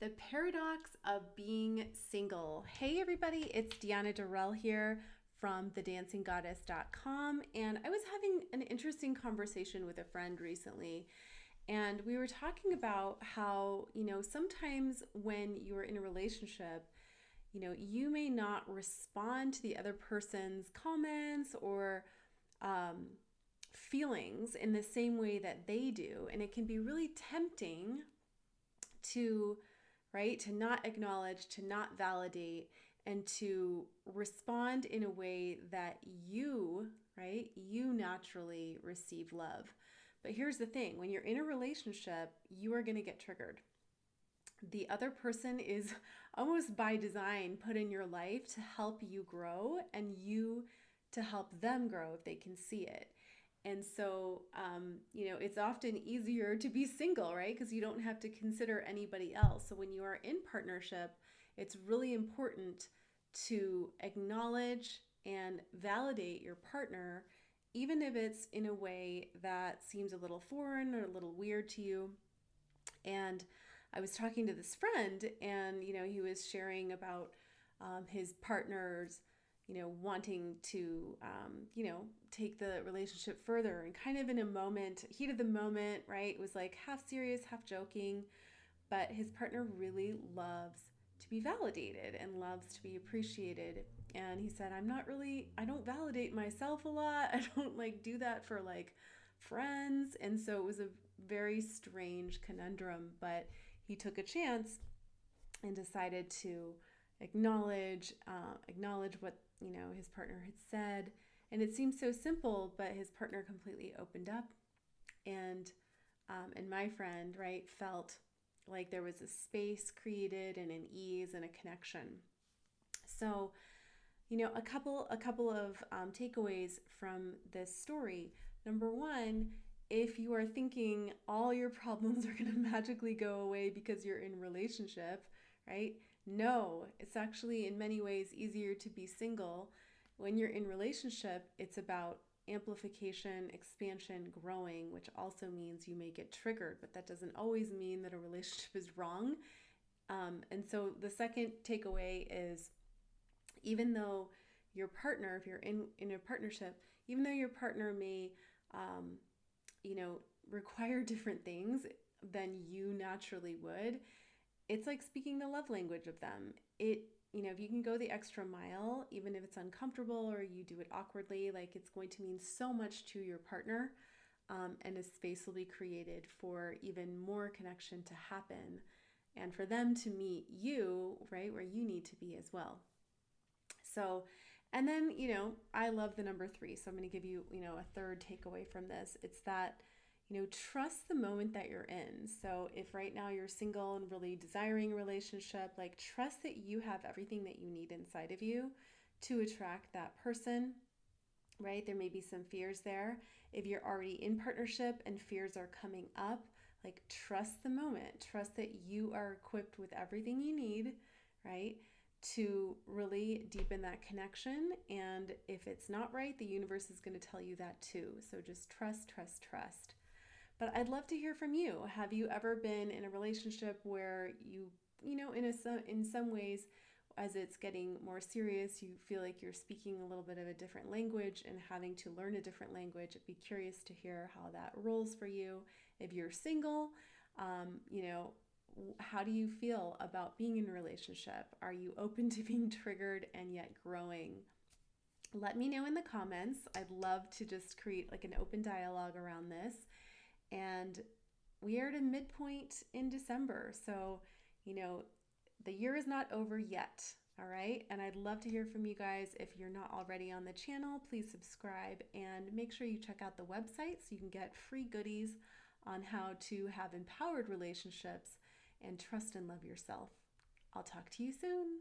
The paradox of being single. Hey, everybody, it's Deanna Durrell here from thedancinggoddess.com. And I was having an interesting conversation with a friend recently. And we were talking about how, sometimes when you're in a relationship, you may not respond to the other person's comments or feelings in the same way that they do. And it can be really tempting to to not acknowledge, to not validate, and to respond in a way that you naturally receive love. But here's the thing, when you're in a relationship, you are going to get triggered. The other person is almost by design put in your life to help you grow and you to help them grow if they can see it. And so, it's often easier to be single, right? Because you don't have to consider anybody else. So when you are in partnership, it's really important to acknowledge and validate your partner, even if it's in a way that seems a little foreign or a little weird to you. And I was talking to this friend and, he was sharing about his partner's wanting to, take the relationship further, and kind of in a moment, heat of the moment, right? It was like half serious, half joking, but his partner really loves to be validated and loves to be appreciated. And he said, I don't validate myself a lot. I don't do that for friends. And so it was a very strange conundrum, but he took a chance and decided to acknowledge what his partner had said. And it seemed so simple, but his partner completely opened up, and my friend felt like there was a space created and an ease and a connection. So a couple of takeaways from this story. Number one, if you are thinking all your problems are going to magically go away because you're in a relationship, right? No, it's actually in many ways easier to be single. When you're in relationship, it's about amplification, expansion, growing, which also means you may get triggered, but that doesn't always mean that a relationship is wrong. And so the second takeaway is, even though your partner, if you're in a partnership, even though your partner may, require different things than you naturally would, it's like speaking the love language of them. If you can go the extra mile, even if it's uncomfortable or you do it awkwardly, it's going to mean so much to your partner, and a space will be created for even more connection to happen and for them to meet you, right, where you need to be as well. So, and then, I love the number 3. So I'm going to give you, a third takeaway from this. It's that, trust the moment that you're in. So if right now you're single and really desiring a relationship, trust that you have everything that you need inside of you to attract that person, right? There may be some fears there. If you're already in partnership and fears are coming up, trust the moment. Trust that you are equipped with everything you need, right, to really deepen that connection. And if it's not right, the universe is going to tell you that too. So just trust, trust, trust. But I'd love to hear from you. Have you ever been in a relationship where in some ways, as it's getting more serious, you feel like you're speaking a little bit of a different language and having to learn a different language? I'd be curious to hear how that rolls for you. If you're single, how do you feel about being in a relationship? Are you open to being triggered and yet growing? Let me know in the comments. I'd love to just create an open dialogue around this. And we are at a midpoint in December. So, the year is not over yet. All right. And I'd love to hear from you guys. If you're not already on the channel, please subscribe and make sure you check out the website so you can get free goodies on how to have empowered relationships and trust and love yourself. I'll talk to you soon.